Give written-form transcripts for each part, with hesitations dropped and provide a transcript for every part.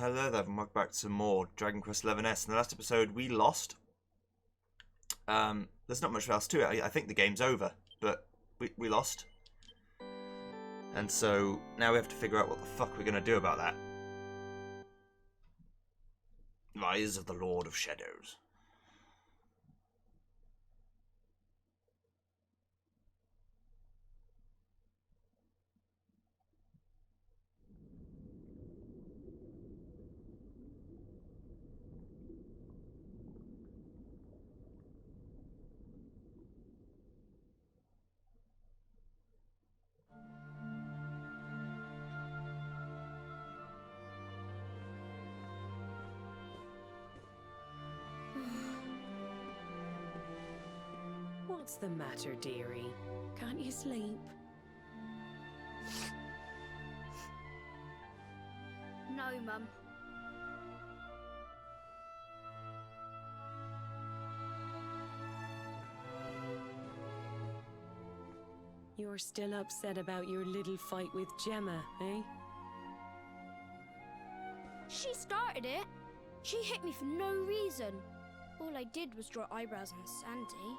Hello there, and welcome back to more Dragon Quest XI-S. In the last episode, we lost. There's not much else to it. I think the game's over, but we lost. And so, now we have to figure out what the fuck we're going to do about that. Rise of the Lord of Shadows. What's the matter, dearie? Can't you sleep? No, Mum. You're still upset about your little fight with Gemma, eh? She started it. She hit me for no reason. All I did was draw eyebrows on Sandy.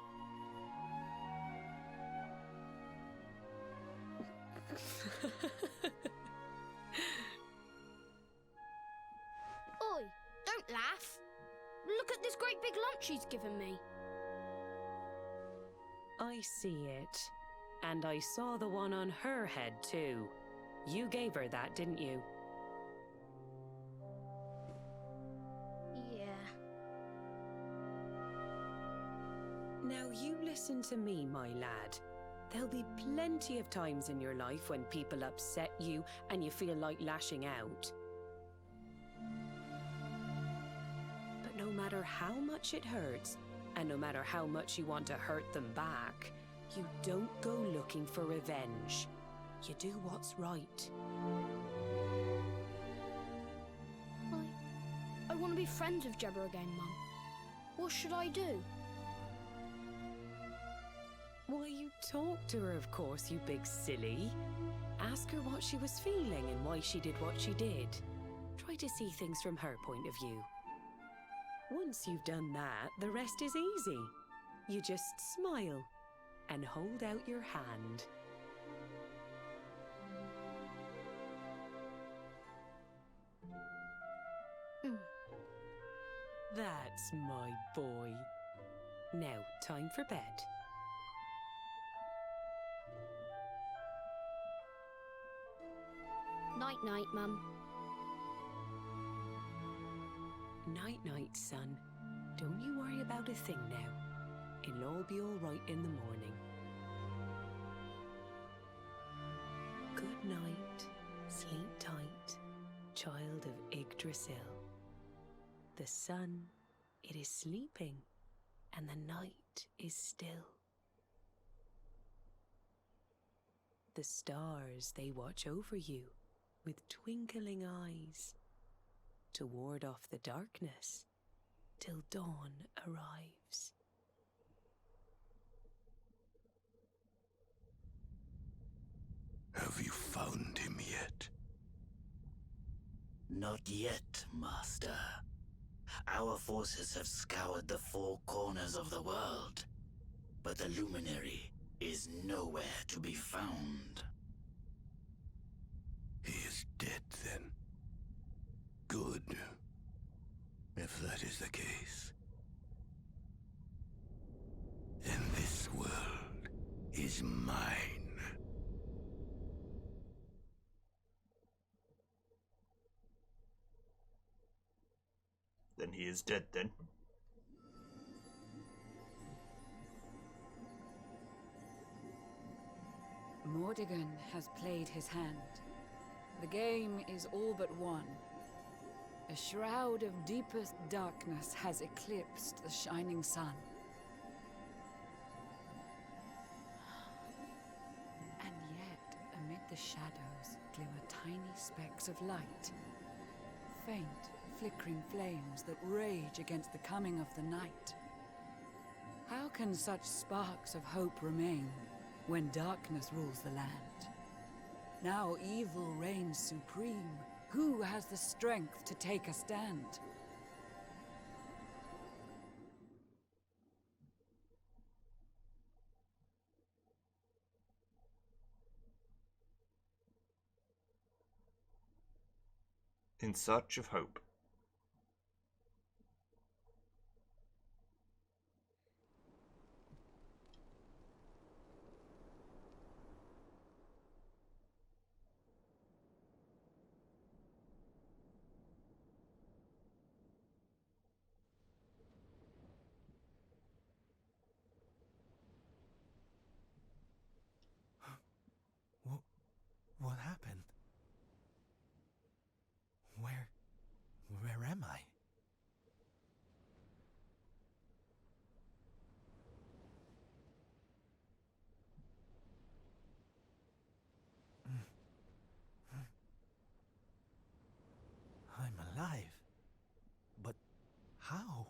Oi, don't laugh. Look at this great big lump she's given me. I see it. And I saw the one on her head, too. You gave her that, didn't you? Yeah. Now you listen to me, my lad. There'll be plenty of times in your life when people upset you and you feel like lashing out. But no matter how much it hurts, and no matter how much you want to hurt them back, you don't go looking for revenge. You do what's right. I want to be friends with Gemma again, Mum. What should I do? Why, you talk to her, of course, you big silly. Ask her what she was feeling and why she did what she did. Try to see things from her point of view. Once you've done that, the rest is easy. You just smile and hold out your hand. That's my boy. Now, time for bed. Night-night, Mum. Night-night, son. Don't you worry about a thing now. It'll all be all right in the morning. Good night. Sleep tight, child of Yggdrasil. The sun, it is sleeping, and the night is still. The stars, they watch over you with twinkling eyes to ward off the darkness till dawn arrives. Have you found him yet? Not yet, Master. Our forces have scoured the four corners of the world, but the luminary is nowhere to be found. He is dead, then. Good. If that is the case, then this world is mine. Then he is dead, then. Mordegon has played his hand. The game is all but won. A shroud of deepest darkness has eclipsed the shining sun. And yet, amid the shadows, glimmer tiny specks of light. Faint, flickering flames that rage against the coming of the night. How can such sparks of hope remain when darkness rules the land? Now evil reigns supreme, Who has the strength to take a stand? In Search of Hope. What happened? Where am I? I'm alive. But how?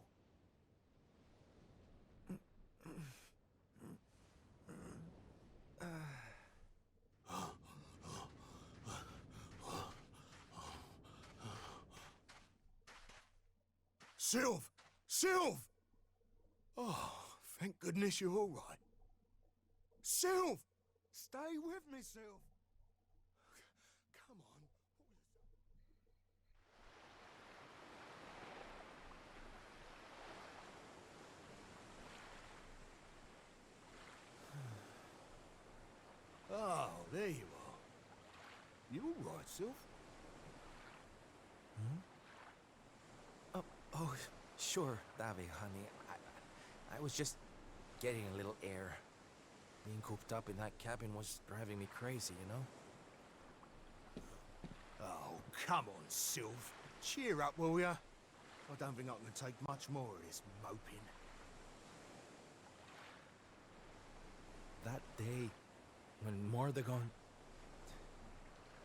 Sylv! Sylv! Oh, thank goodness you're all right. Sylv! Stay with me, Sylv! Come on. Oh, there you are. You all right, Sylv? Oh, sure, Davy, honey. I was just getting a little air. Being cooped up in that cabin was driving me crazy, you know? Oh, come on, Sylv. Cheer up, will ya? I don't think I can take much more of this moping. That day, when Mordegon...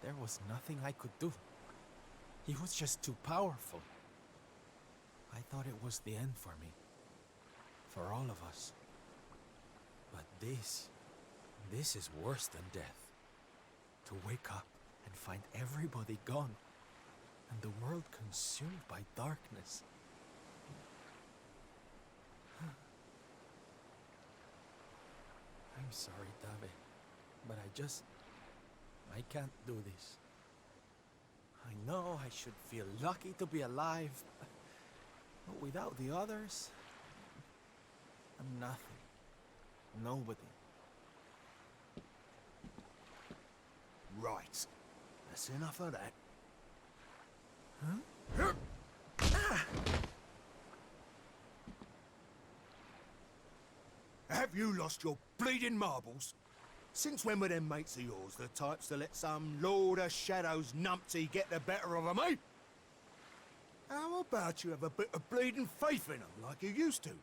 There was nothing I could do. He was just too powerful. I thought it was the end for me. For all of us. But this is worse than death. To wake up and find everybody gone. And the world consumed by darkness. I'm sorry, David, but I can't do this. I know I should feel lucky to be alive, but without the others, I'm nothing. Nobody. Right. That's enough of that. Have you lost your bleeding marbles? Since when were them mates of yours the types to let some Lord of Shadows numpty get the better of 'em, eh? How about you have a bit of bleeding faith in them like you used to?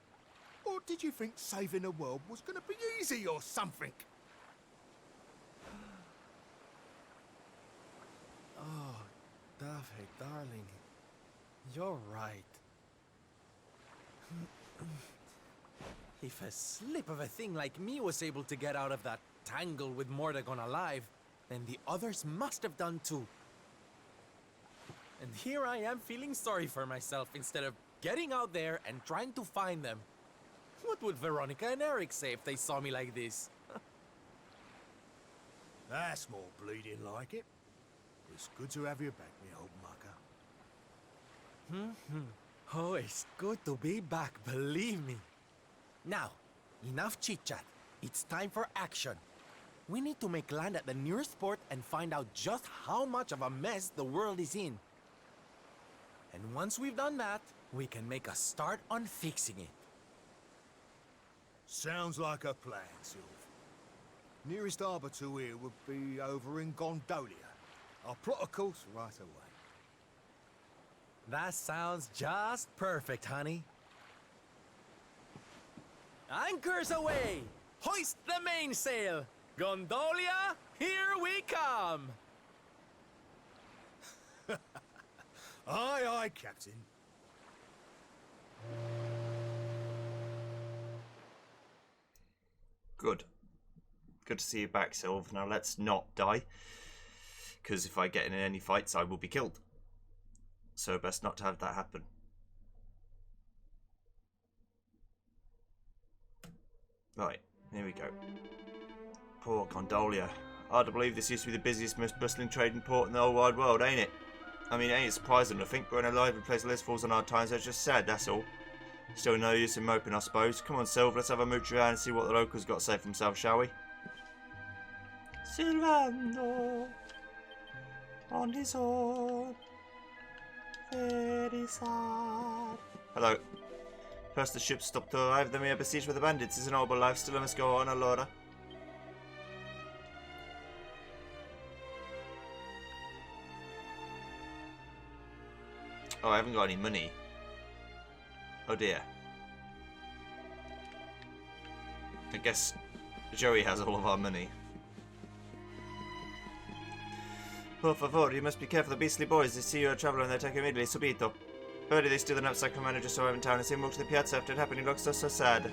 Or did you think saving the world was gonna be easy or something? Oh, David, darling, you're right. If a slip of a thing like me was able to get out of that tangle with Mordegon alive, then the others must have done too. And here I am feeling sorry for myself instead of getting out there and trying to find them. What would Veronica and Eric say if they saw me like this? That's more bleeding like it. It's good to have you back, me old mucker. Oh, it's good to be back, believe me. Now, enough chit-chat. It's time for action. We need to make land at the nearest port and find out just how much of a mess the world is in. And once we've done that, we can make a start on fixing it. Sounds like a plan, Sylv. Nearest harbour to here would be over in Gondolia. I'll plot a course right away. That sounds just perfect, honey. Anchors away! Hoist the mainsail! Gondolia, here we come! Aye, aye, Captain. Good. Good to see you back, Sylv. Now let's not die. Because if I get in any fights, I will be killed. so best not to have that happen. Right, here we go. Port Gondolia. Hard to believe this used to be the busiest, most bustling trading port in the whole wide world, ain't it? I mean, ain't it surprising to think we're in a lively place like this falls on hard times, so it's just sad, that's all. Still no use in moping, I suppose. Come on, Silver, let's have a mooch around and see what the locals got to say for themselves, shall we? Silvando on his own, very sad. Hello. First the ship stopped to arrive, then we are besieged with the bandits. It's an horrible life, still I must go on, Allora. Oh, I haven't got any money. Oh dear. I guess Joey has all of our money. Por favor, you must be careful. The beastly boys, they see you're a traveller and they take you immediately. Subito. Early they steal the knapsack from manager so arrive in town and see him walk to the piazza after it happened. He looks so sad.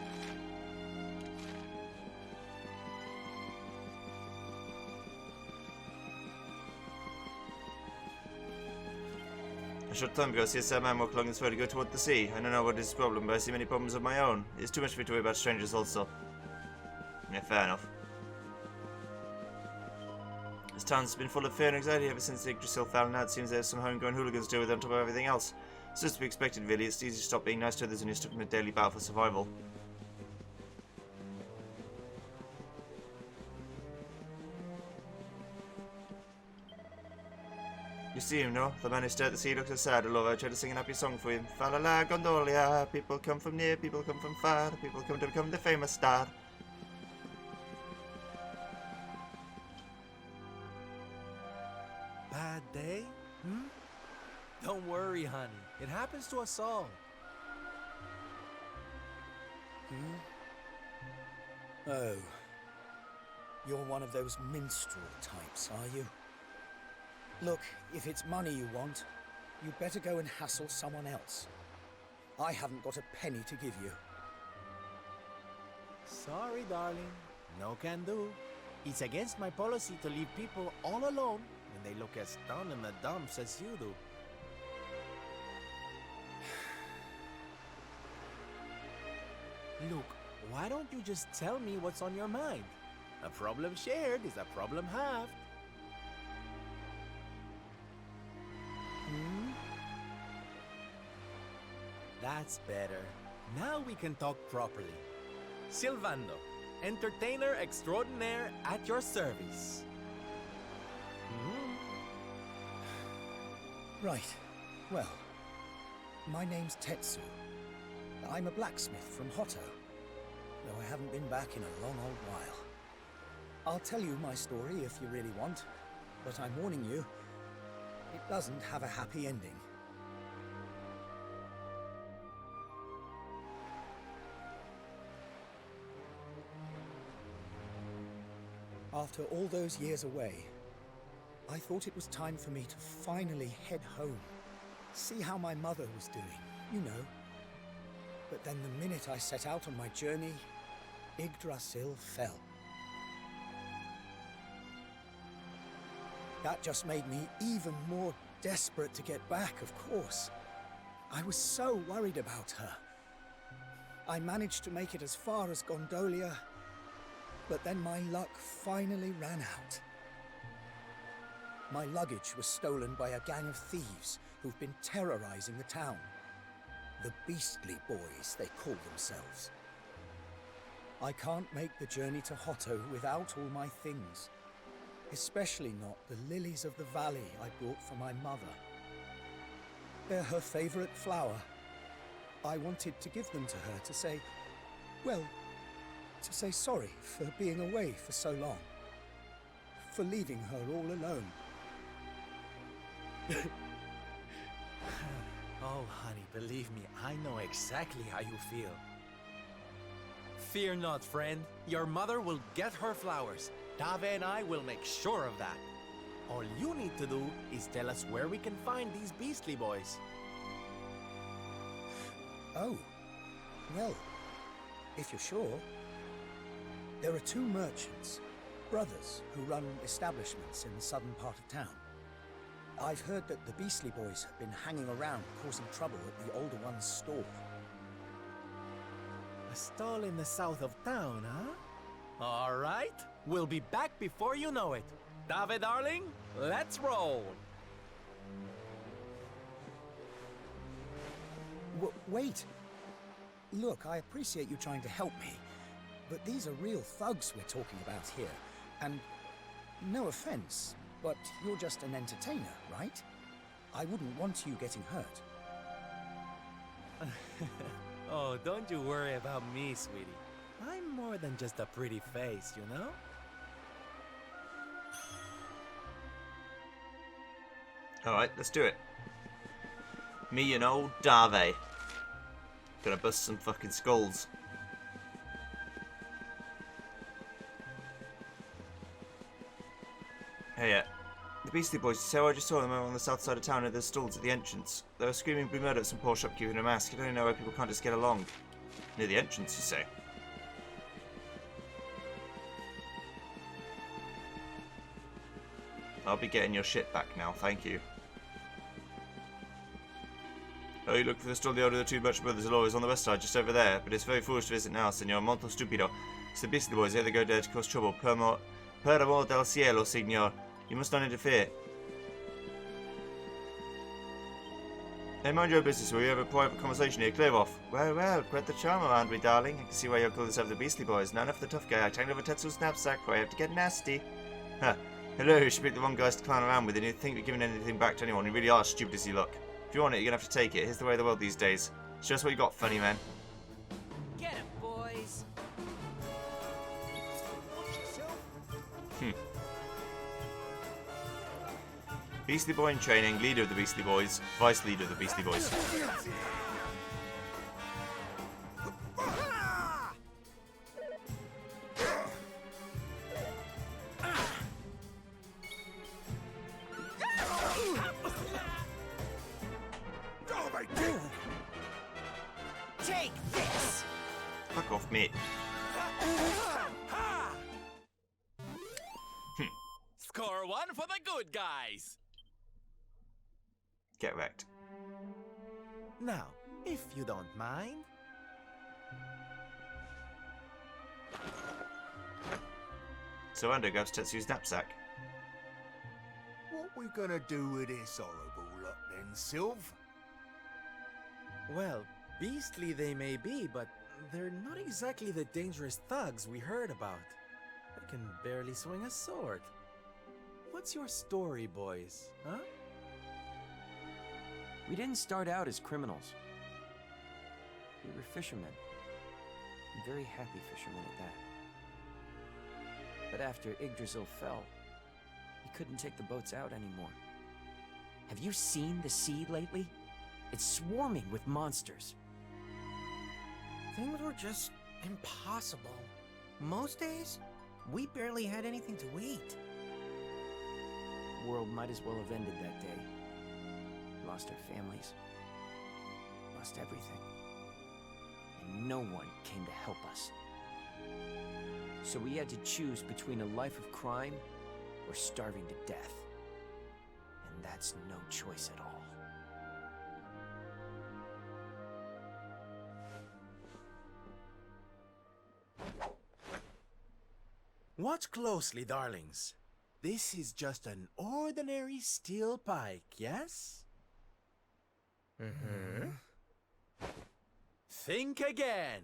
A short time ago, I see a sad man walk along this road to go toward the sea. I don't know what is his problem, but I see many problems of my own. It's too much for me to worry about strangers also. Yeah, fair enough. This town's been full of fear and anxiety ever since the Yggdrasil fell, and now it seems there's some homegrown hooligans to deal with on top of everything else. It's just to be expected, really. It's easy to stop being nice to others when you're stuck in a daily battle for survival. You see him, no? The man who stared at the sea looks so sad. Allora, I tried to sing a happy song for him. Fa la la gondolia, people come from near, people come from far, people come to become the famous star. Bad day? Hmm? Don't worry, honey. It happens to us all. Oh. You're one of those minstrel types, are you? Look, if it's money you want, you'd better go and hassle someone else. I haven't got a penny to give you. Sorry, darling. No can do. It's against my policy to leave people all alone when they look as down in the dumps as you do. Look, why don't you just tell me what's on your mind? A problem shared is a problem halved. That's better. Now we can talk properly. Silvando, entertainer extraordinaire at your service. Right. Well, my name's Tetsu. I'm a blacksmith from Hotto, though I haven't been back in a long old while. I'll tell you my story if you really want, but I'm warning you, it doesn't have a happy ending. After all those years away, I thought it was time for me to finally head home, see how my mother was doing, you know. But then the minute I set out on my journey, Yggdrasil fell. That just made me even more desperate to get back, of course. I was so worried about her. I managed to make it as far as Gondolia, but then my luck finally ran out. My luggage was stolen by a gang of thieves who've been terrorizing the town. The Beastly Boys, they call themselves. I can't make the journey to Hotto without all my things. Especially not the lilies of the valley I brought for my mother. They're her favorite flower. I wanted to give them to her to say, well, to say sorry for being away for so long. For leaving her all alone. Oh, honey, believe me, I know exactly how you feel. Fear not, friend. Your mother will get her flowers. Dave and I will make sure of that. All you need to do is tell us where we can find these Beastly Boys. Oh, well, if you're sure. There are two merchants, brothers, who run establishments in the southern part of town. I've heard that the Beastly Boys have been hanging around causing trouble at the Older One's store. A stall in the south of town, huh? All right. We'll be back before you know it. David, darling, let's roll. Wait. Look, I appreciate you trying to help me, but these are real thugs we're talking about here. And no offense, but you're just an entertainer, right? I wouldn't want you getting hurt. Oh, don't you worry about me, sweetie. I'm more than just a pretty face, you know? Alright, let's do it. Me and old Dave. Gonna bust some fucking skulls. Hey, yeah. The Beastly Boys, so I just saw them over on the south side of town at the stalls at the entrance. They were screaming blue murder at some poor shopkeeper in a mask. I don't know why people can't just get along. Near the entrance, you say? I'll be getting your shit back now, thank you. Oh, you look for the stall the older of the two Birch brothers are always on the west side, just over there. But it's very foolish to visit now, senor. Molto stupido. It's the Beastly Boys, they go there to cause trouble. Per amor del cielo, signor. You must not interfere. Hey, mind your business, will you have a private conversation here? Clear off. Well, quite the charm around me, darling. I can see why you'll call yourself the Beastly Boys. None of the tough guy. I tangled over Tetsu's knapsack, where I have to get nasty. Huh. Hello, you should pick the wrong guys to clown around with, and you think you're giving anything back to anyone. You really are stupid as you look. If you want it, you're gonna have to take it. Here's the way of the world these days. Show us what you got, funny man. Get him, boys! Beastly Boy in training, leader of the Beastly Boys, vice leader of the Beastly Boys. Take this! Fuck off, mate. Score one for the good guys. Get wrecked. Now, if you don't mind. So Ando grabs Tetsu's knapsack. What we gonna do with this horrible lot then, Sylv? Well, beastly they may be, but they're not exactly the dangerous thugs we heard about. They can barely swing a sword. What's your story, boys, huh? We didn't start out as criminals. We were fishermen. Very happy fishermen at that. But after Yggdrasil fell, we couldn't take the boats out anymore. Have you seen the sea lately? It's swarming with monsters. Things were just impossible. Most days, we barely had anything to eat. The world might as well have ended that day. Lost our families. Lost everything. And no one came to help us. So we had to choose between a life of crime or starving to death. And that's no choice at all. Watch closely, darlings. This is just an ordinary steel pike, yes? Mm-hmm. Think again.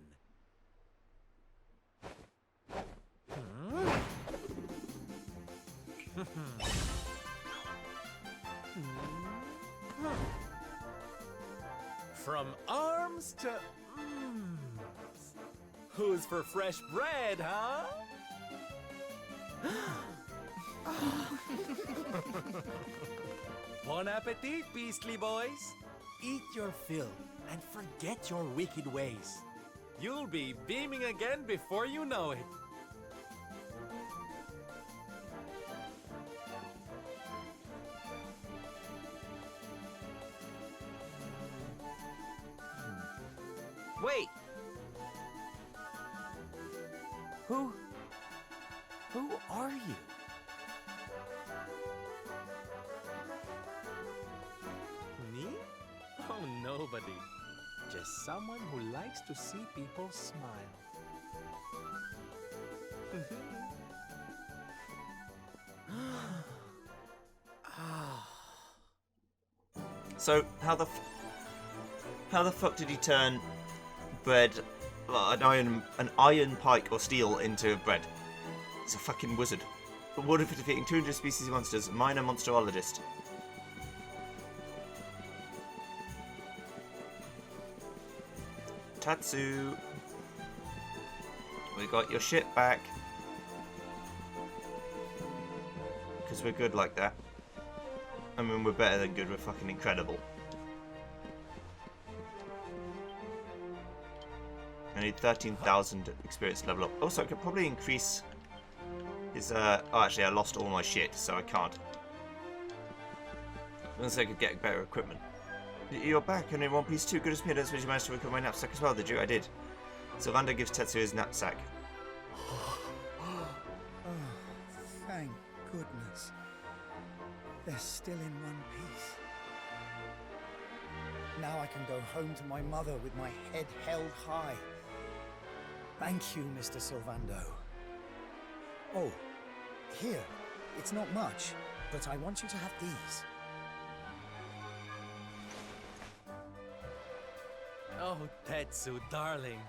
From arms to... Who's for fresh bread, huh? Bon appetit, beastly boys. Eat your fill and forget your wicked ways. You'll be beaming again before you know it. Wait! Who are you? nobody. Just someone who likes to see people smile. So how the fuck did he turn bread, an iron pike or steel into bread? He's a fucking wizard. Awarded for defeating 200 species of monsters, minor monsterologist. Tatsu, we got your shit back. Because we're good like that. I mean, we're better than good, we're fucking incredible. I need 13,000 experience level up. Also, I could probably increase his, oh, actually, I lost all my shit, so I can't. Unless I could get better equipment. You're back, and in One Piece 2, good as me, I you managed to recover my knapsack as well, did you? I did. Sylvander gives Tetsu his knapsack. Oh, thank goodness. They're still in one piece. Now I can go home to my mother with my head held high. Thank you, Mr. Sylvando. Oh, here. It's not much, but I want you to have these. Oh, Tetsu, darling.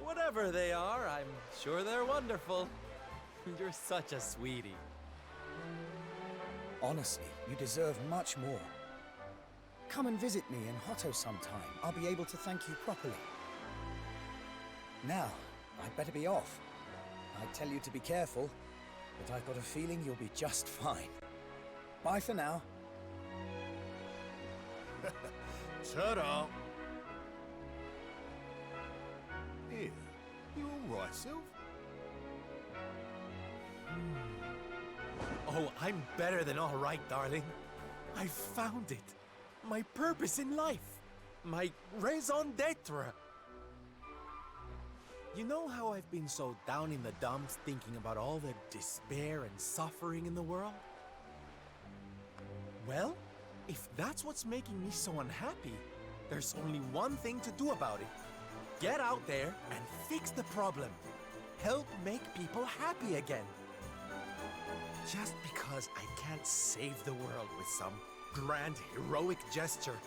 Whatever they are, I'm sure they're wonderful. You're such a sweetie. Honestly, you deserve much more. Come and visit me in Hotto sometime. I'll be able to thank you properly. Now, I'd better be off. I'd tell you to be careful, but I've got a feeling you'll be just fine. Bye for now. Ta-da! Here, you all right, Sylv? Oh, I'm better than all right, darling. I found it. My purpose in life. My raison d'etre. You know how I've been so down in the dumps thinking about all the despair and suffering in the world? Well, if that's what's making me so unhappy, there's only one thing to do about it. Get out there and fix the problem. Help make people happy again. Just because I can't save the world with some grand heroic gesture,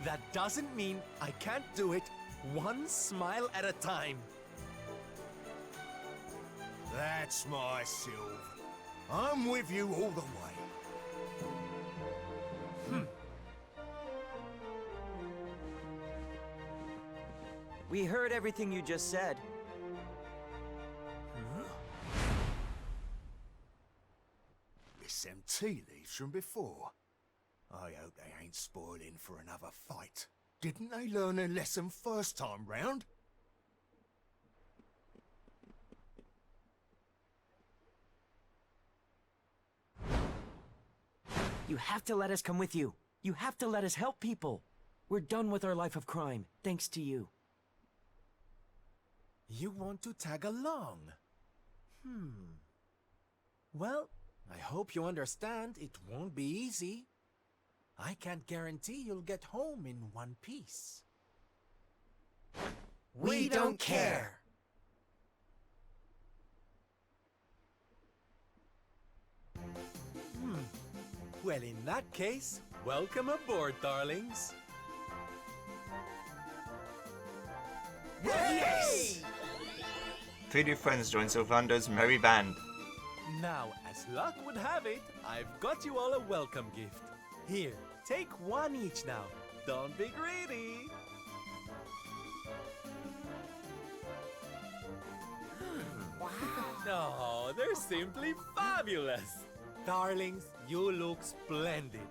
that doesn't mean I can't do it one smile at a time. That's my Sylv. I'm with you all the way. We heard everything you just said. It's them tea leaves from before. I hope they ain't spoiling for another fight. Didn't they learn their lesson first time round? You have to let us come with you. You have to let us help people. We're done with our life of crime, thanks to you. You want to tag along? Well, I hope you understand it won't be easy. I can't guarantee you'll get home in one piece. We don't care. Well, in that case, welcome aboard, darlings. Yes! 3 new friends join Sylvando's merry band. Now, as luck would have it, I've got you all a welcome gift. Here, take one each now. Don't be greedy. No, they're simply fabulous. Darlings, you look splendid.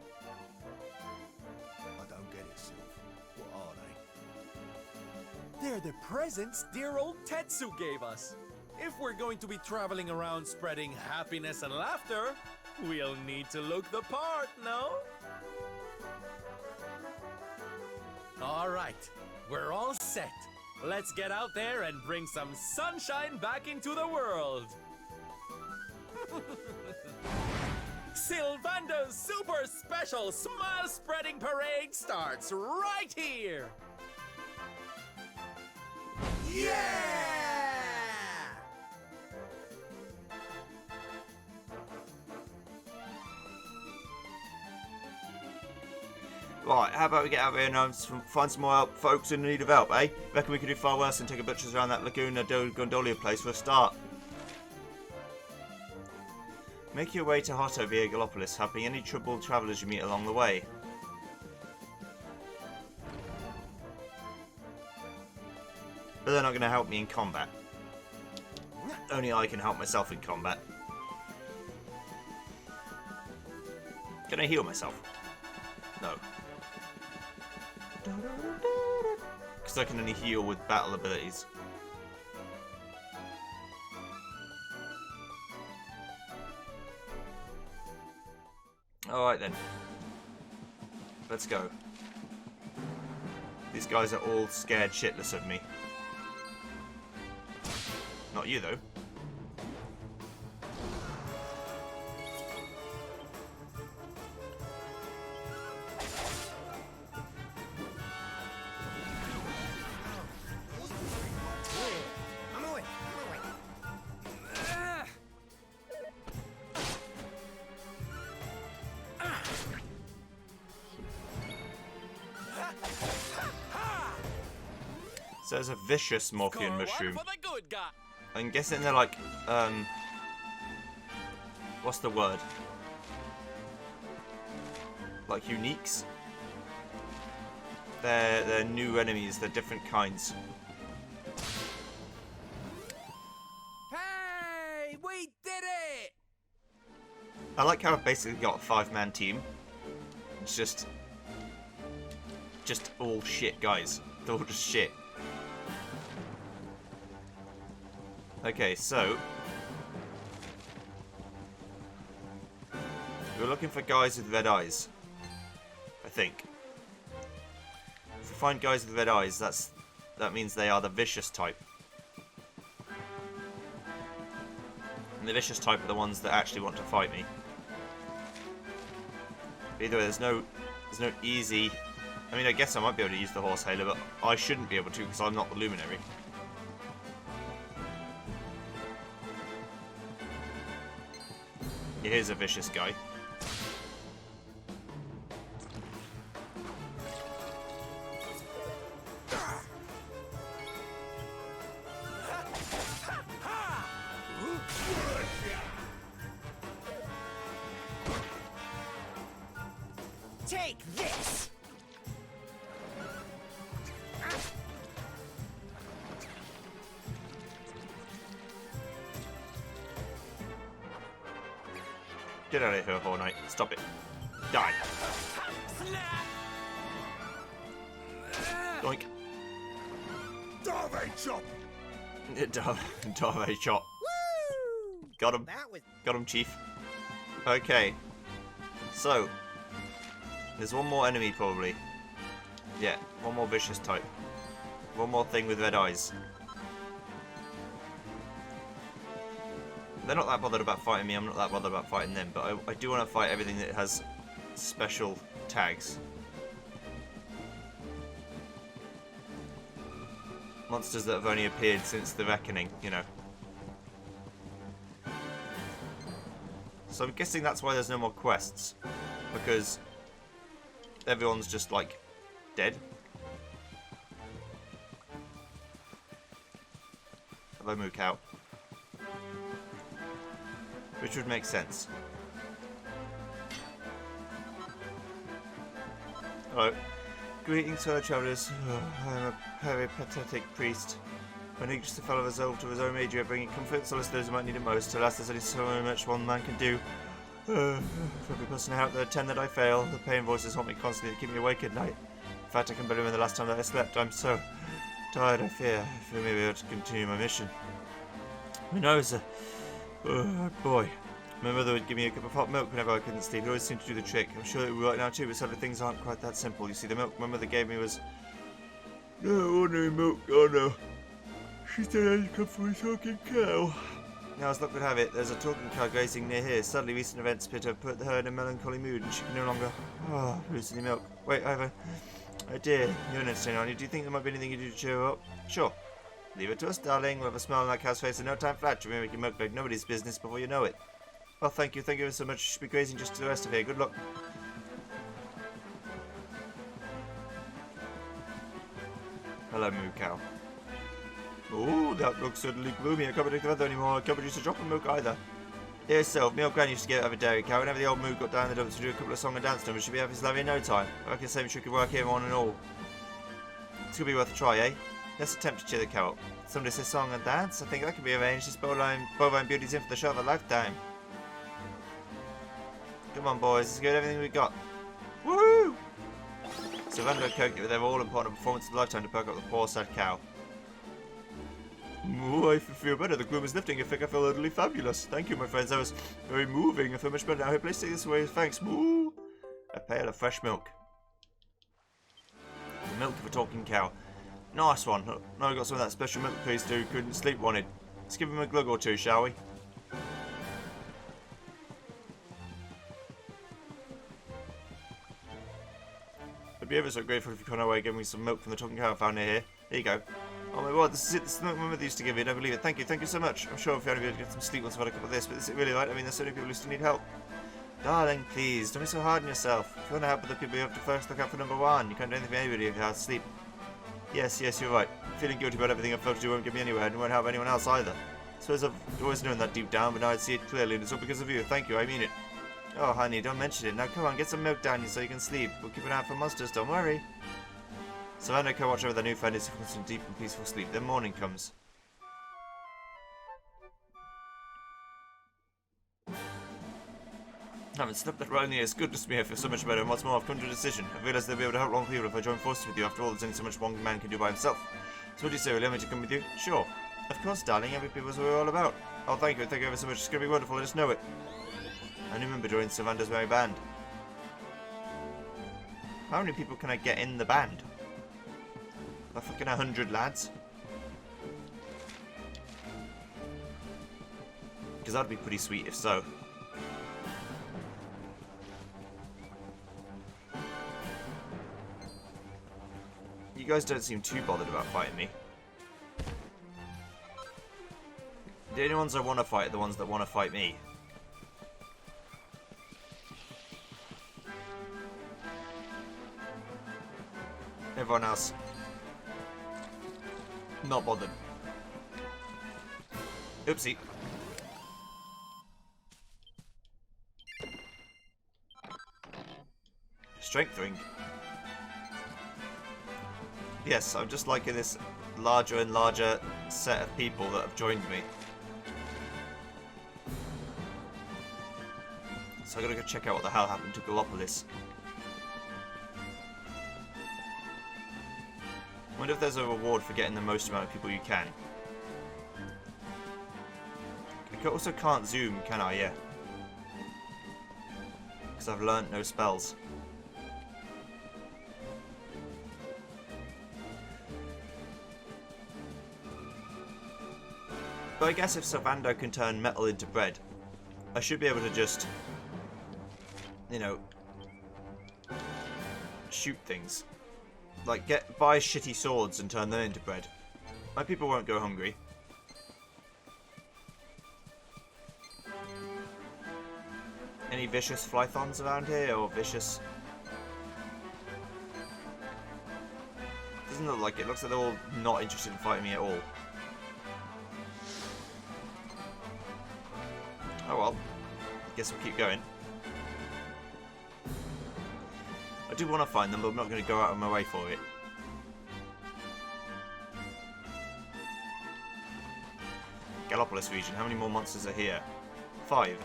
I don't get it, Sylv. What are they? They're the presents dear old Tetsu gave us. If we're going to be traveling around spreading happiness and laughter, we'll need to look the part, no? All right, we're all set. Let's get out there and bring some sunshine back into the world. Sylvando's super special smile spreading parade starts right here! Yeah! Right, how about we get out of here and find some more help, folks in need of help, eh? Reckon we could do far worse than take a butchers around that Laguna del Gondolia place for a start. Make your way to Hotto via Gallopolis, helping any troubled travellers you meet along the way. But they're not going to help me in combat. Only I can help myself in combat. Can I heal myself? No. Because I can only heal with battle abilities. Alright then. Let's go. These guys are all scared shitless of me. Not you though. So there's a vicious Morphean mushroom. I'm guessing they're like, what's the word? Like uniques? They're new enemies, they're different kinds. Hey, we did it! I like how I've basically got a 5-man team. It's just all shit guys. They're all just shit. Okay, so we're looking for guys with red eyes, I think. If we find guys with red eyes, that means they are the vicious type. And the vicious type are the ones that actually want to fight me. Either way, there's no easy. I mean, I guess I might be able to use the horse hailer, but I shouldn't be able to because I'm not the luminary. Here's a vicious guy. Take this! Get out of here, Horror Knight. Stop it. Die. Doink. Darve chop! Darve chop. Got him. Got him, Chief. Okay. So, there's one more enemy probably. Yeah, one more vicious type. One more thing with red eyes. They're not that bothered about fighting me, I'm not that bothered about fighting them, but I do want to fight everything that has special tags. Monsters that have only appeared since the Reckoning, you know. So I'm guessing that's why there's no more quests, because everyone's just like dead. Hello, Mook out. Which would make sense. Hello. Greetings, fellow travellers. I am a peripatetic priest. When each the fellow resolved to his own age, bringing comfort, solace those who might need it most. Alas, there's only so much one man can do. For every person out there, 10 that I fail. The pain voices haunt me constantly to keep me awake at night. In fact, I can barely remember the last time that I slept. I'm so tired, I fear I may be able to continue my mission. Who knows? Oh boy. My mother would give me a cup of hot milk whenever I couldn't sleep. It always seemed to do the trick. I'm sure it would work now too, but sadly things aren't quite that simple. You see, the milk my mother gave me was no ordinary milk. Oh no. She said I'd come from a talking cow. Now, as luck would have it, there's a talking cow grazing near here. Sadly, recent events appear to have put her in a melancholy mood, and she can no longer produce any milk. Wait, I have a... Oh dear, you're an entertainer, aren't you? Do you think there might be anything you do to cheer her up? Sure. Leave it to us, darling. We'll have a smile on that cow's face in no time flat. You'll be making milk like nobody's business before you know it. Well, thank you so much. You should be grazing just to the rest of here. Good luck. Hello, moo cow. Oh, that looks certainly gloomy. I can't predict the weather anymore. I can't produce a drop of milk either. Dear self, me old granny used to get out of a dairy cow. Whenever the old moo got down the dumps to do a couple of song and dance numbers, she'd be out of his levy in no time. I reckon the same trick could work here on and all. It's gonna be worth a try, eh? Let's attempt to cheer the cow up. Somebody says song and dance? I think that can be arranged. This bovine beauty's in for the show of a lifetime. Come on, boys. Let's get everything we got. Woo! Savannah and Coke with their all-important performance of the lifetime to perk up the poor, sad cow. Ooh, I feel better. The gloom is lifting. I think I feel utterly fabulous. Thank you, my friends. That was very moving. I feel much better now. I hope please take this away. Thanks. Moo! A pail of fresh milk. The milk of a talking cow. Nice one. Now I got some of that special milk priest who couldn't sleep wanted. Let's give him a glug or two, shall we? I'd be ever so grateful if you come our way and give me some milk from the talking cow I found near here. Here you go. Oh my word, this is it. This is the milk my mother used to give me. I don't believe it. Thank you so much. I'm sure if you're only going to get some sleep once I've had a cup of this, but is it really right? I mean, there's so many people who still need help. Darling, please, don't be so hard on yourself. If you want to help other people, you have to first look out for number one. You can't do anything for anybody if you have to sleep. Yes, you're right. Feeling guilty about everything I've felt to do won't get me anywhere, and it won't help anyone else either. I suppose I've always known that deep down, but now I see it clearly, and it's all because of you. Thank you, I mean it. Oh, honey, don't mention it. Now come on, get some milk down you so you can sleep. We'll keep an eye out for monsters, don't worry. Savannah can watch over their new friend as if in deep and peaceful sleep. Then morning comes. I haven't slept that well in years. Goodness me, I feel so much better. And what's more, I've come to a decision. I've realised they'll be able to help long people if I join forces with you. After all, there's only so much one man can do by himself. So what do you say, will you want me to come with you? Sure. Of course, darling. Every people's what we're all about. Oh, thank you ever so much. It's going to be wonderful. I just know it. I only remember joining Savannah's merry band. How many people can I get in the band? Like fucking 100 lads? Because that'd be pretty sweet if so. You guys don't seem too bothered about fighting me. The only ones I want to fight are the ones that want to fight me. Everyone else, not bothered. Oopsie. Strength ring. Yes, I'm just liking this larger and larger set of people that have joined me. So I gotta go check out what the hell happened to Gallopolis. I wonder if there's a reward for getting the most amount of people you can. I also can't zoom, can I? Yeah. Because I've learnt no spells. But I guess if Sylvando can turn metal into bread, I should be able to just, you know, shoot things. Like, buy shitty swords and turn them into bread. My people won't go hungry. Any vicious Flythons around here, or vicious... Doesn't look like it. Looks like they're all not interested in fighting me at all. Oh well. Guess we'll keep going. I do want to find them, but I'm not going to go out of my way for it. Gallopolis region. How many more monsters are here? 5.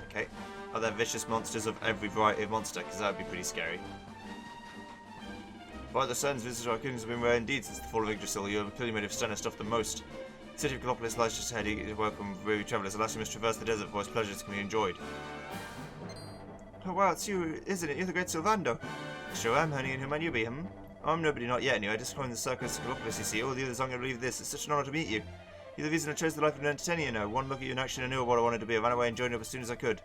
Okay. Are there vicious monsters of every variety of monster? Because that would be pretty scary. By the sands, visitors to our kingdoms have been rare indeed since the fall of Yggdrasil. You have clearly made of sterner stuff than most. The city of Gallopolis lies just ahead. You welcome weary travellers. Alas, you must traverse the desert for its pleasures can be enjoyed. Oh wow, it's you, isn't it? You're the great Sylvando. Sure am, honey, and who might you be, I'm nobody, not yet, anyway. I just climbed the circus of Gallopolis, you see. All the others aren't going to believe this. It's such an honour to meet you. You're the reason I chose the life of an entertainer, you know. One look at you in action, I knew what I wanted to be. I ran away and joined up as soon as I could.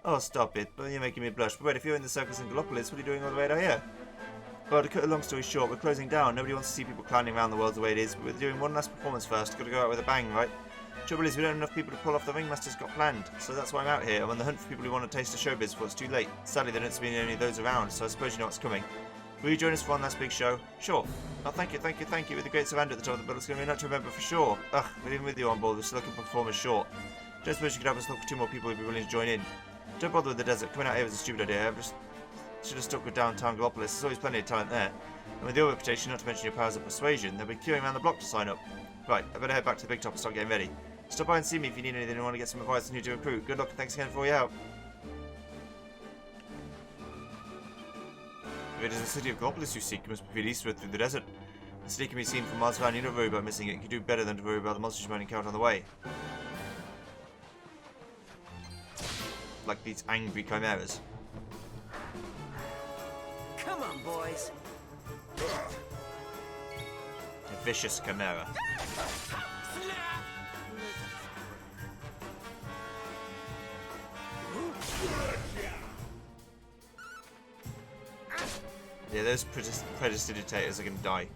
Oh, stop it. But you're making me blush. But wait, if you're in the circus in Gallopolis, what are you doing all the way down here? Well, to cut a long story short, we're closing down. Nobody wants to see people clowning around the world the way it is, but we're doing one last performance first. Gotta go out with a bang, right? Trouble is, we don't have enough people to pull off the Ringmaster's got planned, so that's why I'm out here. I'm on the hunt for people who want to taste the showbiz before it's too late. Sadly, there don't seem to be any of those around, so I suppose you know what's coming. Will you join us for one last big show? Sure. Oh, thank you. With the great Savannah at the top of the bill, it's going to be a night to remember for sure. Ugh, but even with you on board, we're still looking for performers short. Don't suppose you could help us look for 2 more people who'd be willing to join in. Don't bother with the desert. Coming out here was a stupid idea. I should have stuck with downtown Gallopolis. There's always plenty of talent there. And with your reputation, not to mention your powers of persuasion, they'll be queuing around the block to sign up. Right, I better head back to the big top and start getting ready. Stop by and see me if you need anything and want to get some advice on who to recruit. Good luck and thanks again for all your help. If it is the city of Gallopolis you seek, you must proceed eastward through the desert. The city can be seen from miles around. You don't worry about missing it. You can do better than to worry about the monsters you might encounter on the way. Like these angry chimeras. Come on, boys. A vicious chimera. Yeah, those prestidigitators are gonna die.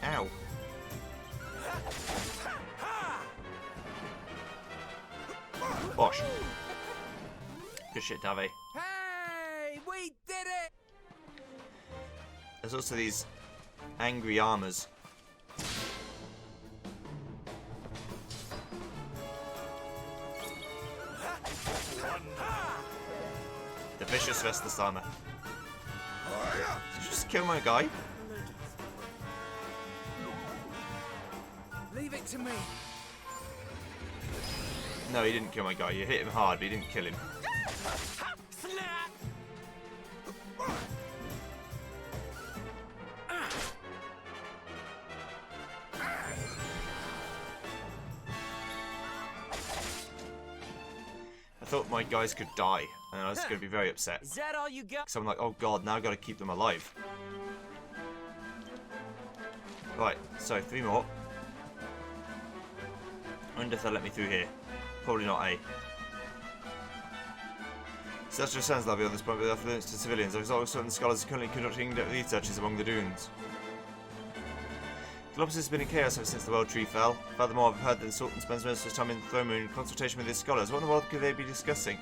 Ow. Bosh. Good shit, Davey. Hey, we did it! There's also these angry armors. The vicious restless armor. Did you just kill my guy? Leave it to me. No, he didn't kill my guy. You hit him hard, but you didn't kill him. I thought my guys could die, and I was going to be very upset. Is that all you got? So I'm like, oh god, now I've got to keep them alive. Right, so 3 more. I wonder if they'll let me through here. Probably not, eh? Celestial Sands Lobby on this point with affluence to civilians. As a result, certain scholars are currently conducting researches among the dunes. Gallopolis has been in chaos ever since the World Tree fell. Furthermore, I've heard that the Sultan spends most of his time in the throne room in consultation with his scholars. What in the world could they be discussing?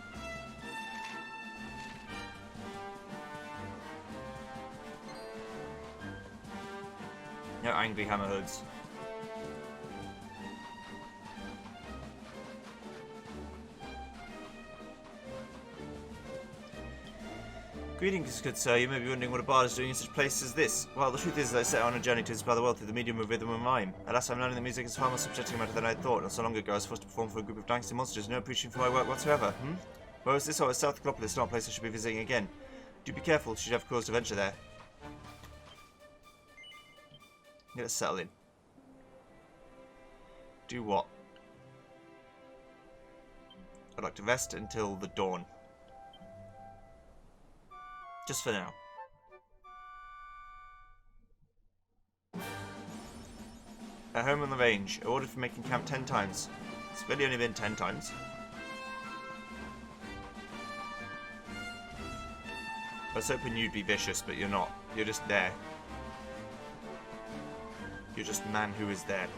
No angry hammerhoods. Greetings, good sir. You may be wondering what a bard is doing in such a place as this. Well, the truth is that I set out on a journey to inspire the world through the medium of rhythm and rhyme. Alas, I'm learning that music is far more subjective matter than I had thought. Not so long ago, I was forced to perform for a group of gangster monsters, no appreciation for my work whatsoever. Well, is this or is South Gallopolis not a place I should be visiting again? Do be careful, should you have cause to venture there. Let's settle in. Do what? I'd like to rest until the dawn. Just for now. At home on the range. Ordered for making camp 10 times. It's really only been 10 times. I was hoping you'd be vicious, but you're not. You're just there. You're just man who is there.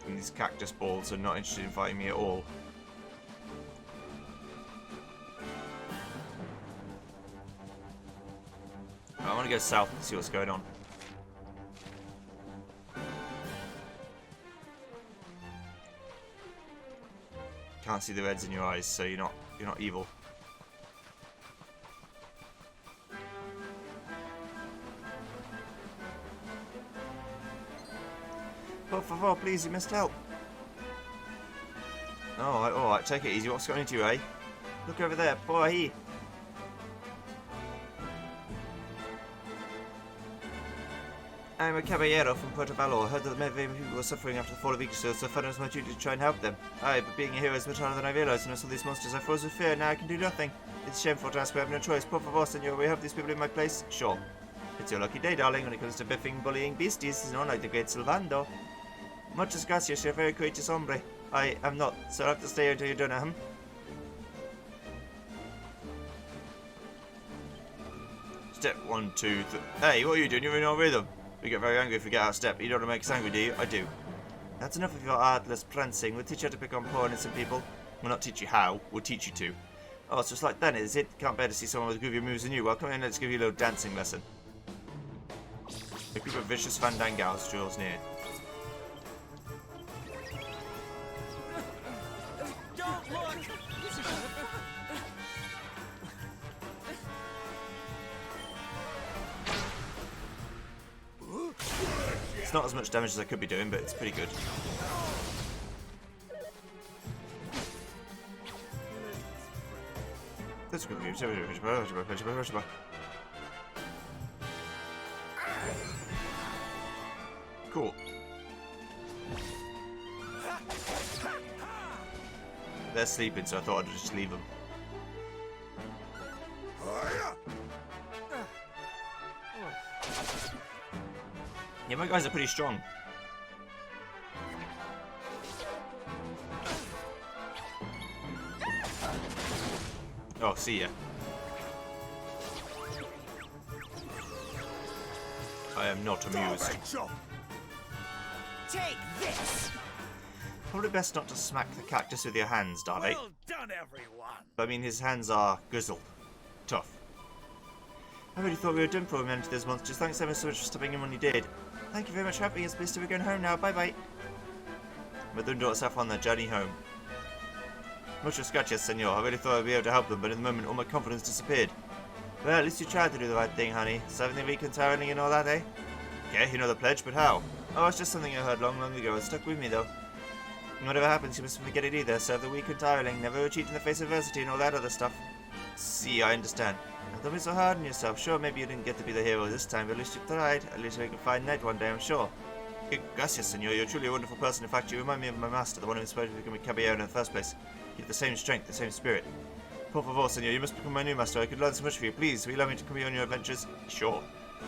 And these cactus balls are not interested in fighting me at all. I want to go south and see what's going on. Can't see the reds in your eyes, so you're not evil. Por favor, please, you must help. Alright, take it easy. What's going into you, eh? Look over there, boy. I'm a caballero from Portobello. I heard that many people were suffering after the fall of Yggdrasil, so I felt it was my duty to try and help them. Aye, but being a hero is much harder than I realised. When I saw these monsters, I froze with fear. Now I can do nothing. It's shameful to ask, but I have no choice. Por favor, senor, will you help these people in my place? Sure. It's your lucky day, darling, when it comes to biffing, bullying beasties. It's not like the great Silvando. Muchas gracias, you're a very courageous hombre. I am not, so I'll have to stay here until you're done, huh? Step 1, 2, 3. Hey, what are you doing? You're in our rhythm. We get very angry if we get out of step. You don't want to make us angry, do you? I do. That's enough of your artless prancing. We'll teach you how to pick on poor innocent people. We'll not teach you how. We'll teach you to. Oh, so it's like that, is it? Can't bear to see someone with groovier moves than you. Well, come in, let's give you a little dancing lesson. A group of vicious fandangos draws near. Don't look! It's not as much damage as I could be doing, but it's pretty good. That's good. Cool. They're sleeping, so I thought I'd just leave them. Yeah, my guys are pretty strong. Oh, see ya. I am not amused. Take this! Probably best not to smack the cactus with your hands, darling. Well done, everyone. But I mean, his hands are grizzled. Tough. I really thought we were done for a minute to those monsters. Thanks ever so much for stopping in when you did. Thank you very much for helping us, mister. We're going home now. Bye-bye. Mother and daughter set off on their journey home. Muchas gracias, senor. I really thought I'd be able to help them, but in the moment all my confidence disappeared. Well, at least you tried to do the right thing, honey. Serving the weak and tiring and all that, eh? Okay, you know the pledge, but how? Oh, it's just something I heard long ago. It stuck with me, though. And whatever happens, you mustn't forget it either. Serve the weak and tiring. Never retreat in the face of adversity and all that other stuff. See, I understand. Now, don't be so hard on yourself. Sure, maybe you didn't get to be the hero this time, but at least you tried. At least we can find Ned one day, I'm sure. Gracias, senor. You're truly a wonderful person. In fact, you remind me of my master, the one who inspired me to become a caballero in the first place. You have the same strength, the same spirit. Por favor, senor, you must become my new master. I could learn so much from you. Please, will you allow me to come on your adventures? Sure.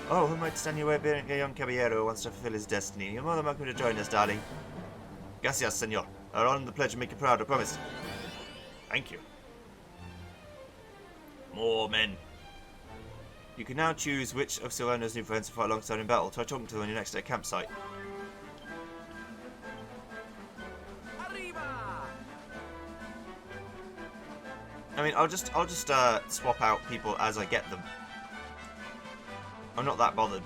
Oh, who might stand in your way being a young caballero who wants to fulfill his destiny? You're more than welcome to join us, darling. Gracias, senor. I'll honor the pledge and make you proud, I promise. Thank you. More men. You can now choose which of Sylvanas' new friends to fight alongside in battle. Try talking to them when you're next at a campsite. I mean, I'll just swap out people as I get them. I'm not that bothered.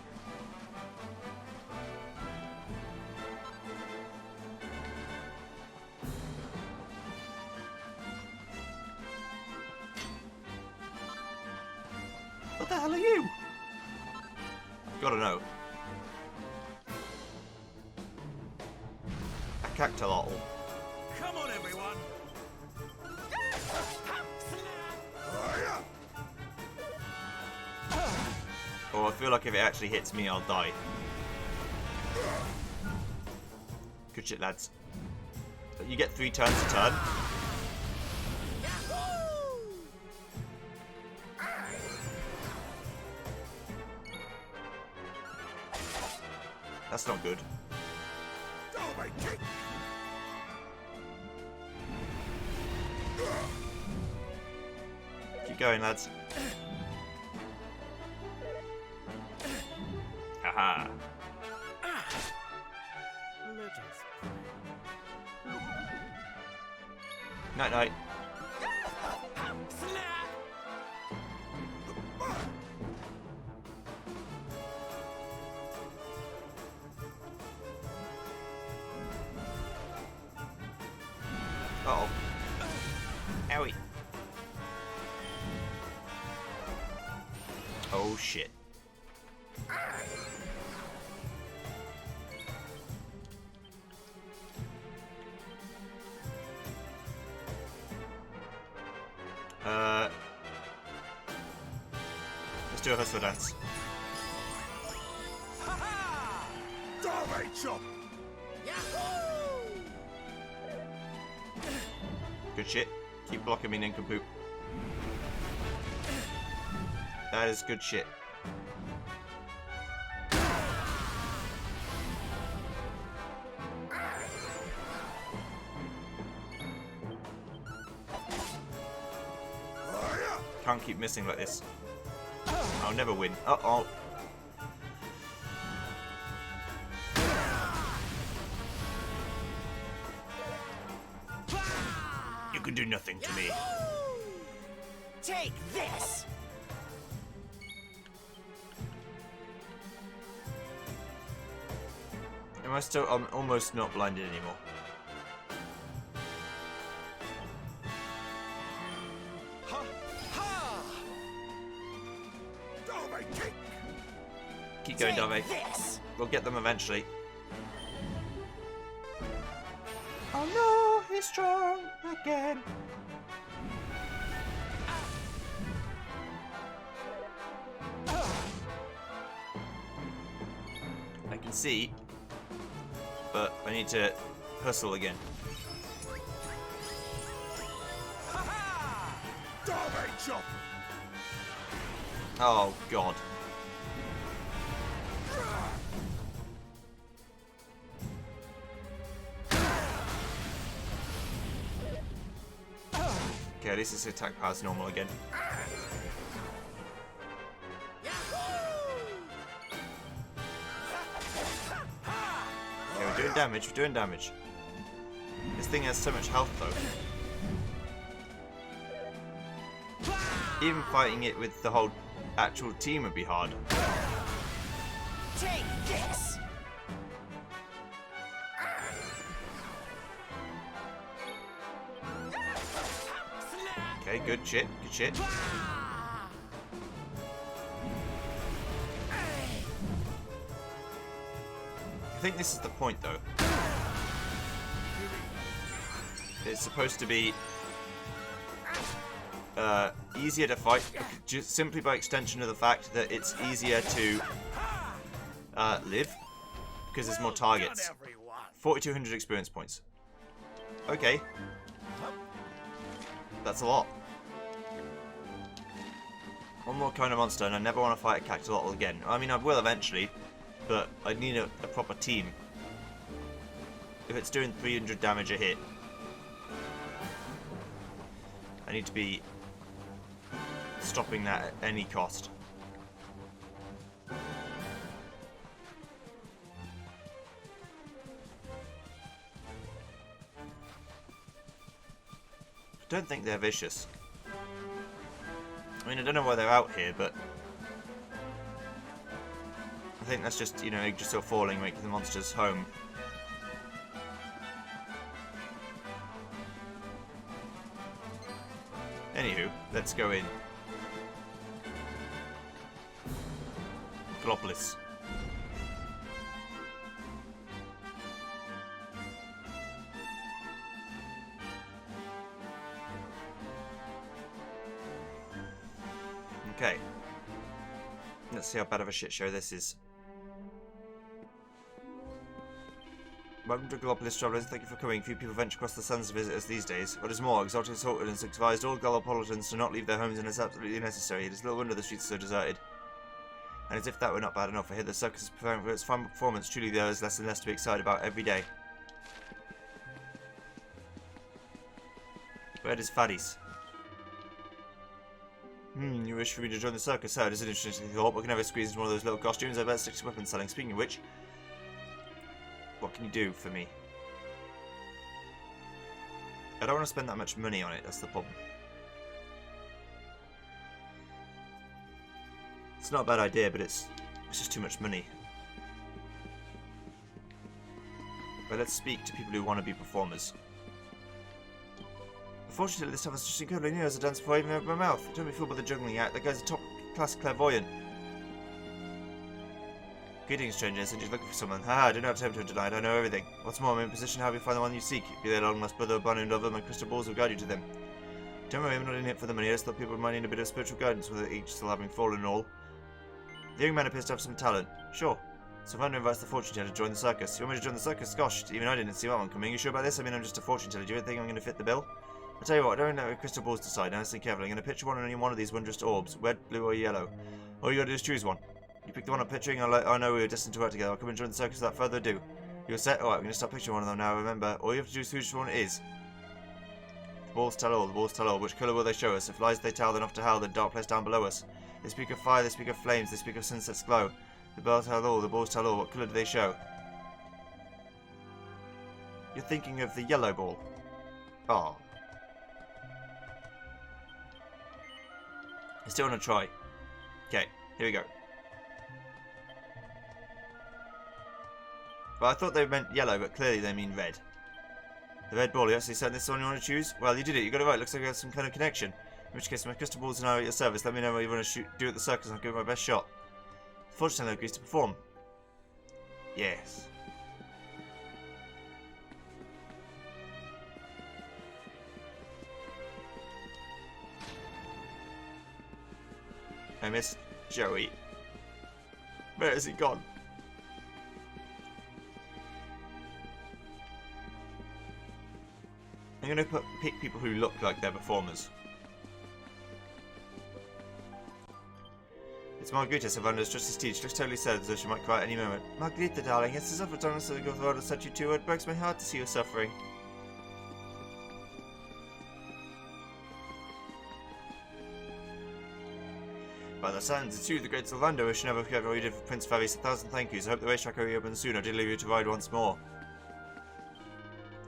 What the hell are you? Gotta know. A cactolotl. Come on, everyone. Oh, I feel like if it actually hits me, I'll die. Good shit, lads. You get 3 turns to turn. That's not good. Keep going, lads. Haha. Night night. Uh-oh. Owie. Oh shit. Let's do a hustler dance. chop! Good shit. Keep blocking me, nincompoop. That is good shit. Can't keep missing like this. I'll never win. Uh-oh. You can do nothing to me. Take this! Am I still? I'm almost not blinded anymore. Keep going, Dave. We'll get them eventually. Oh no, he's strong again. I can see, but I need to hustle again. Oh god. Okay, at least his attack power's normal again. Okay, we're doing damage, we're doing damage. This thing has so much health though. Even fighting it with the whole actual team would be hard. Take this! Okay, good shit, good shit. I think this is the point though. It's supposed to be easier to fight, just simply by extension of the fact that it's easier to live, because there's more targets. 4,200 experience points. Okay. That's a lot. One more kind of monster, and I never want to fight a Cactolotl again. I mean, I will eventually, but I need a proper team. If it's doing 300 damage a hit, I need to be stopping that at any cost. I don't think they're vicious. I mean, I don't know why they're out here, but I think that's just, you know, Yggdrasil falling, making the monsters home. Anywho, let's go in. Gallopolis. Okay. Let's see how bad of a shit show this is. Welcome to Gallopolis, travelers. Thank you for coming. Few people venture across the sands to visit us these days. What is more, Exalted has halted and advised all Gallopolitans to not leave their homes unless absolutely necessary. It is little wonder the streets are so deserted. And as if that were not bad enough, I hear the circus is preparing for its final performance. Truly, there is less and less to be excited about every day. Where is Faddies? You wish for me to join the circus? Oh, it is an interesting thought. We can never squeeze into one of those little costumes. I better stick to weapon selling. Speaking of which, what can you do for me? I don't want to spend that much money on it, that's the problem. It's not a bad idea, but it's just too much money. But let's speak to people who want to be performers. Unfortunately, this time I was just incredibly new as I danced before I even opened my mouth. Don't be fooled by the juggling act. That guy's a top-class clairvoyant. Greetings, stranger. I said you're looking for someone. Haha, I do not attempt to deny it. I know everything. What's more, I'm in position to help you find the one you seek. Be they long-lost brother or abandoned lover, my crystal balls will guide you to them. Don't worry, I'm not in it for the money. I just thought people might need a bit of spiritual guidance with each still having fallen and all. The young man appears to have some talent. Sure. Savannah invites the fortune teller to join the circus. You want me to join the circus? Gosh, even I didn't see that one coming. You sure about this? I mean, I'm just a fortune teller. Do you think I'm going to fit the bill? I'll tell you what, I don't let your crystal balls decide. Now listen carefully. I'm going to picture one on any one of these wondrous orbs. Red, blue, or yellow. All you got to do is choose one. You pick the one I'm picturing, I know we're destined to work together. I'll come and join the circus without further ado. You're set? Alright, we're going to start picturing one of them now. Remember, all you have to do is choose which one it is. The balls tell all, the balls tell all. Which colour will they show us? If lies they tell, then off to hell, then dark place down below us. They speak of fire, they speak of flames, they speak of sunset's glow. The bells tell all, the balls tell all. What colour do they show? You're thinking of the yellow ball. Oh. I still want to try. Okay, here we go. Well, I thought they meant yellow, but clearly they mean red. The red ball, you actually said this is the one you want to choose? Well, you did it, you got it right. Looks like you have some kind of connection. In which case, my crystal balls are now at your service. Let me know what you want to do at the circus and I'll give it my best shot. The fortune teller agrees to perform. Yes. I miss Joey. Where has he gone? I'm going to pick people who look like they're performers. It's Margarita, Savannah's trusty steed. She looks totally sad as though she might cry at any moment. Margarita, darling, it's as if I've done something of the world has set you to. It breaks my heart to see you suffering. By the sands, it's you, the great Sylvando. I should never forget what you did for Prince Fabius. 1,000 thank yous. I hope the racetrack will reopen soon. I did leave you to ride once more.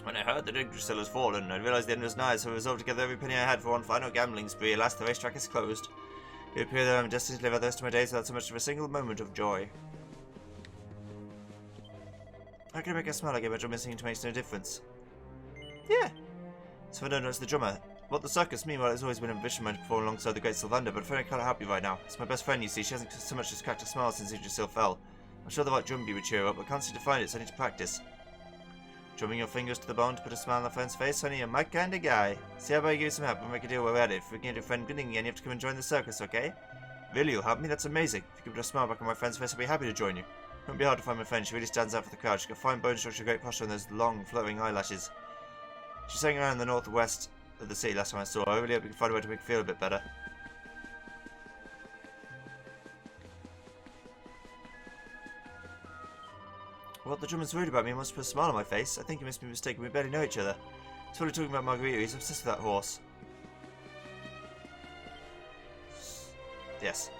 When I heard that Yggdrasil has fallen, I realised the end was nigh, so I resolved to gather every penny I had for one final gambling spree. Alas, the racetrack is closed. It appears that I am destined to live out the rest of my days without so much of a single moment of joy. How can I make her smile again, but you're missing to makes no difference? Yeah. So I don't know it's the drummer. What the circus? Meanwhile, it's always been a ambition of mine to perform alongside the great Sylvander, but I feel I can't help you right now. It's my best friend, you see. She hasn't so much as cracked a smile since Yggdrasil fell. I'm sure the right drum beat would cheer her up, but can't seem to find it, so I need to practice. Drumming your fingers to the bone to put a smile on a friend's face, honey, you're my kind of guy. See how about I give you some help and make a deal while we're at it. If we can get your friend grinning again, you have to come and join the circus, okay? Really, you'll help me? That's amazing. If you could put a smile back on my friend's face, I'll be happy to join you. It won't be hard to find my friend. She really stands out for the crowd. She's got fine bone structure, great posture, and those long, flowing eyelashes. She's hanging around in the northwest of the city last time I saw her. I really hope we can find a way to make her feel a bit better. What, the drummer's worried about me and wants to put a smile on my face? I think he must be mistaken. We barely know each other. He's probably talking about Margarita. He's obsessed with that horse. Yes.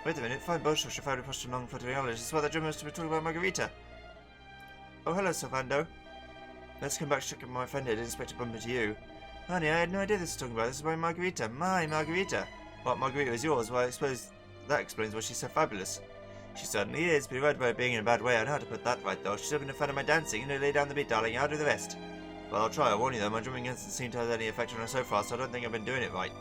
Wait a minute. Fine bone structure, favorite posture, long, fluttering eyelashes. That's why the drummer must be talking about Margarita. Oh, hello, Sylvando. Let's come back to check up my friend here. I didn't expect to bump into you. Honey, I had no idea this was talking about. This is my Margarita. My Margarita. What, Margarita is yours? Well, I suppose that explains why she's so fabulous. She certainly is, but you're right about being in a bad way. I know how to put that right, though. She's still been a fan of my dancing, and lay down the beat, darling. I'll do the rest. Well, I'll try. I'll warn you, though. My drumming hasn't seemed to have any effect on her so far, so I don't think I've been doing it right.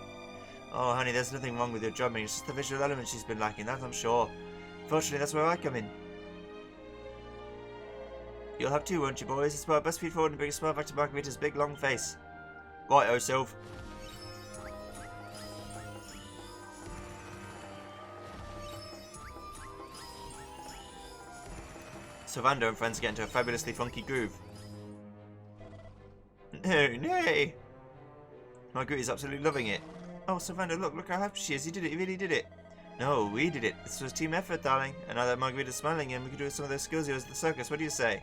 Oh, honey, there's nothing wrong with your drumming. It's just the visual element she's been lacking, that I'm sure. Fortunately, that's where I come in. You'll have two, won't you, boys? It's about best feet forward and bring a smile back to Margarita's big, long face. Right-o, Sylv. Sylvando and friends get into a fabulously funky groove. No, nay! Margarita's absolutely loving it. Oh, Sylvando, look how happy she is. He did it, he really did it. No, we did it. This was team effort, darling. And now that Margarita's smiling and we can do some of those skills yours at the circus, what do you say?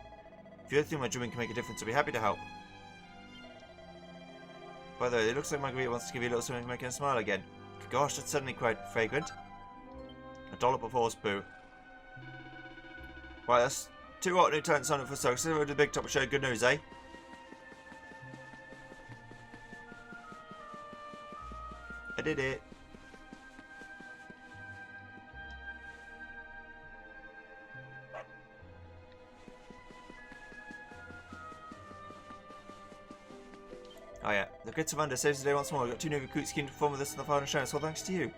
If you think my drumming can make a difference, I'll be happy to help. By the way, it looks like Margarita wants to give you a little something to make her smile again. Gosh, that's suddenly quite fragrant. A dollop of horse poo. Right, that's too hot new talent sign up for circus. Over to the big top show. Good news, eh? I did it. Oh yeah, the Great Sylvander saves the day once more. We've got two new recruits keen to perform with us in the final show, so all thanks to you.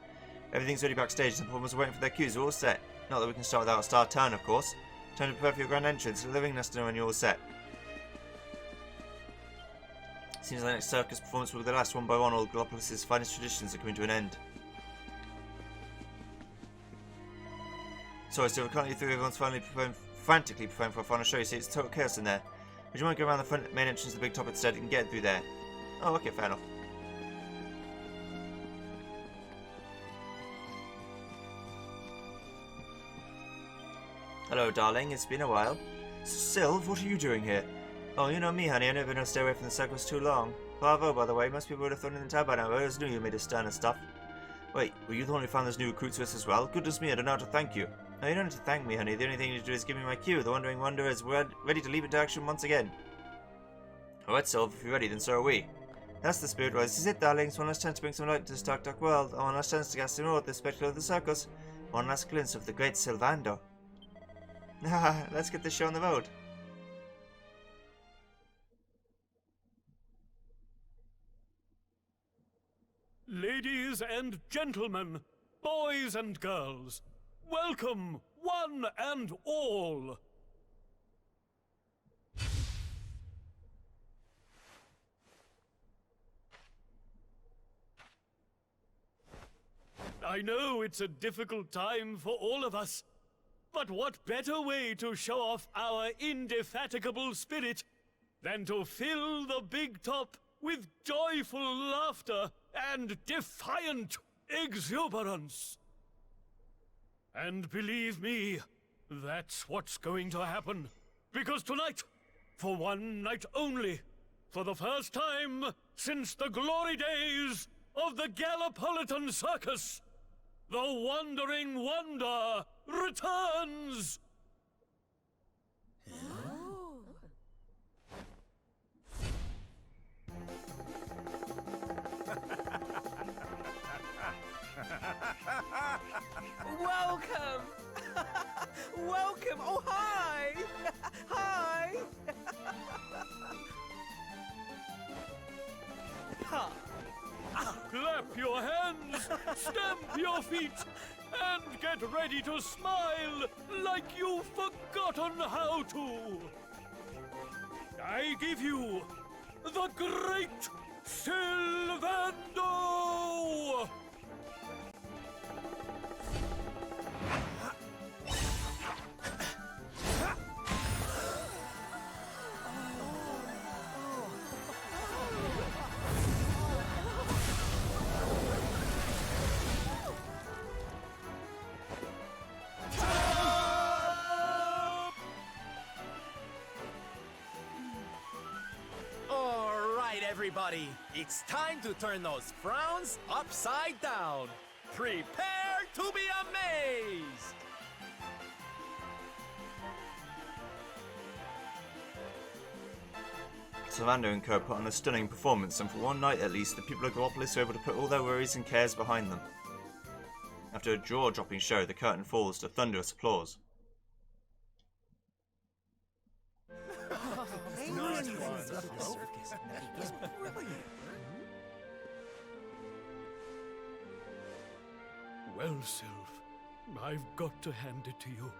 Everything's ready backstage, the performers are waiting for their cues, we're all set. Not that we can start without a star turn, of course. Time to prepare for your grand entrance, leaving us to know when you're all set. Seems like the next circus performance will be the last. One by one, all Gallipolis' finest traditions are coming to an end. Sorry, so we're currently through. Everyone's frantically preparing for a final show. You see, it's total chaos in there. Would you mind going around the front main entrance to the big top instead and get through there? Oh, okay, fair enough. Hello, darling. It's been a while. Sylv, what are you doing here? Oh, you know me, honey. I've never been able to stay away from the circus too long. Bravo, by the way. Most people would have thrown in the tab by now. I always knew you made a stand and stuff. Wait, were you the one who found those new recruits to us as well? Goodness me, I don't know how to thank you. No, you don't need to thank me, honey. The only thing you need to do is give me my cue. The Wandering Wanderer is ready to leap into action once again. Alright, Sylv, if you're ready, then so are we. That's the spirit, right? This is it, darlings. One last chance to bring some light to this dark, dark world. One last chance to cast in awe at the spectacle of the circus. One last glimpse of the great Sylvando. Haha, let's get this show on the road. Ladies and gentlemen, boys and girls, welcome, one and all. I know it's a difficult time for all of us, but what better way to show off our indefatigable spirit than to fill the big top with joyful laughter and defiant exuberance? And believe me, that's what's going to happen. Because tonight, for one night only, for the first time since the glory days of the Gallipolitan Circus, the Wandering Wonder returns! Welcome! Welcome! Oh, hi! Hi! Clap your hands, stamp your feet, and get ready to smile like you've forgotten how to. I give you the Great Sylvando! Everybody, it's time to turn those frowns upside down. Prepare to be amazed! Sylvando and co put on a stunning performance, and for one night at least, the people of Gallipolis were able to put all their worries and cares behind them. After a jaw-dropping show, the curtain falls to thunderous applause. Well, Sylv, I've got to hand it to you.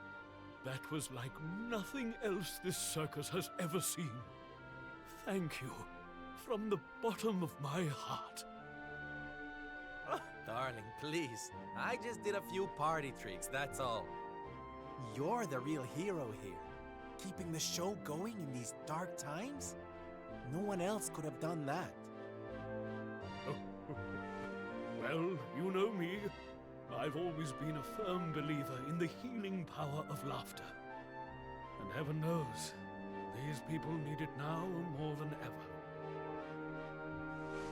That was like nothing else this circus has ever seen. Thank you, from the bottom of my heart. Oh, darling, please. I just did a few party tricks, that's all. You're the real hero here. Keeping the show going in these dark times? No one else could have done that. Well, you know me. I've always been a firm believer in the healing power of laughter. And heaven knows, these people need it now more than ever.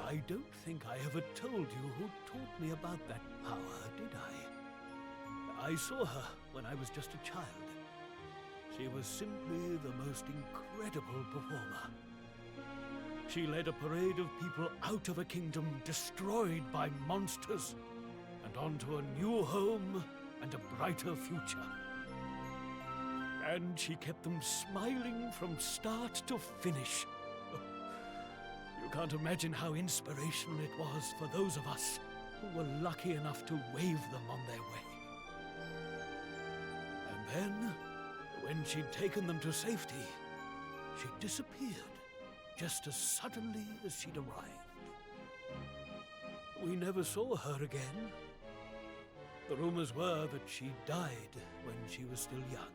I don't think I ever told you who taught me about that power, did I? I saw her when I was just a child. She was simply the most incredible performer. She led a parade of people out of a kingdom destroyed by monsters and onto a new home and a brighter future. And she kept them smiling from start to finish. You can't imagine how inspirational it was for those of us who were lucky enough to wave them on their way. And then, when she'd taken them to safety, she disappeared just as suddenly as she'd arrived. We never saw her again. The rumors were that she died when she was still young.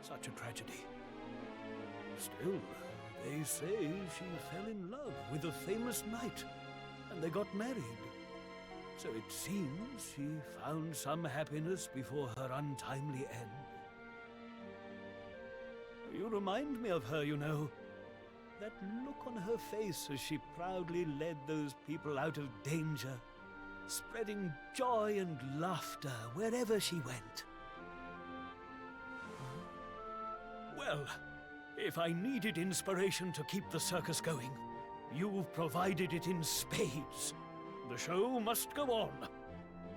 Such a tragedy. Still, they say she fell in love with a famous knight, and they got married. So it seems she found some happiness before her untimely end. You remind me of her, you know. That look on her face as she proudly led those people out of danger, spreading joy and laughter wherever she went. Well, if I needed inspiration to keep the circus going, you've provided it in spades. The show must go on.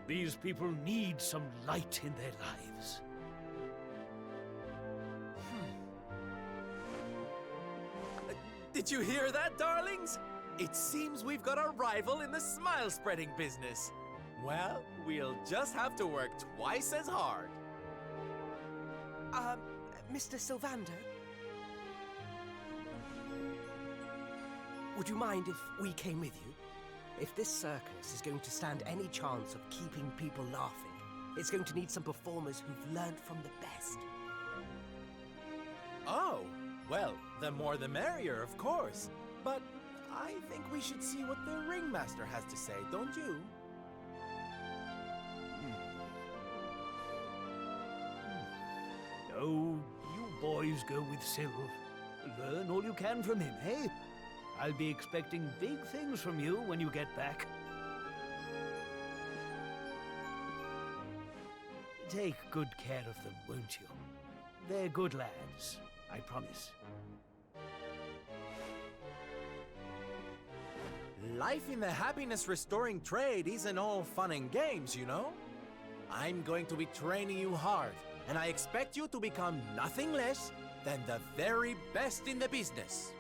These people need some light in their lives. Did you hear that, darlings? It seems we've got a rival in the smile-spreading business. Well, we'll just have to work twice as hard. Mr. Sylvander? Would you mind if we came with you? If this circus is going to stand any chance of keeping people laughing, it's going to need some performers who've learned from the best. Oh, well, the more the merrier, of course. But I think we should see what the ringmaster has to say, don't you? No, you boys go with Syl. Learn all you can from him, eh? I'll be expecting big things from you when you get back. Take good care of them, won't you? They're good lads, I promise. Life in the happiness-restoring trade isn't all fun and games, you know? I'm going to be training you hard, and I expect you to become nothing less than the very best in the business.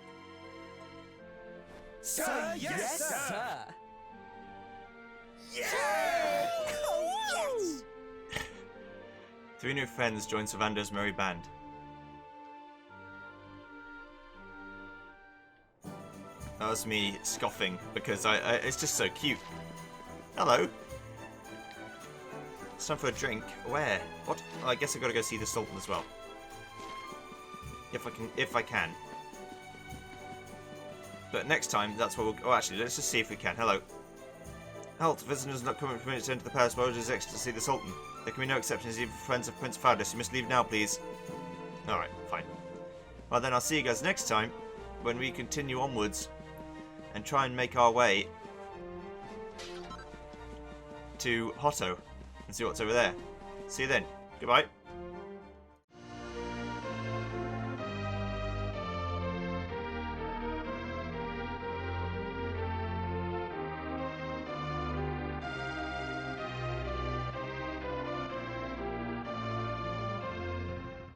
Sir, yes, sir! Yeah! Oh, yes! Three new friends join Sylvander's merry band. That was me scoffing because it's just so cute. Hello. It's time for a drink. Where? What? Oh, I guess I've got to go see the Sultan as well. If I can. But next time, that's what we'll... Oh, actually, let's just see if we can. Hello. Halt. Visitors not permitted to enter the palace while it is extra to see the Sultan. There can be no exceptions even for friends of Prince Faudus. You must leave now, please. Alright, fine. Well, then I'll see you guys next time when we continue onwards and try and make our way to Hotto and see what's over there. See you then. Goodbye.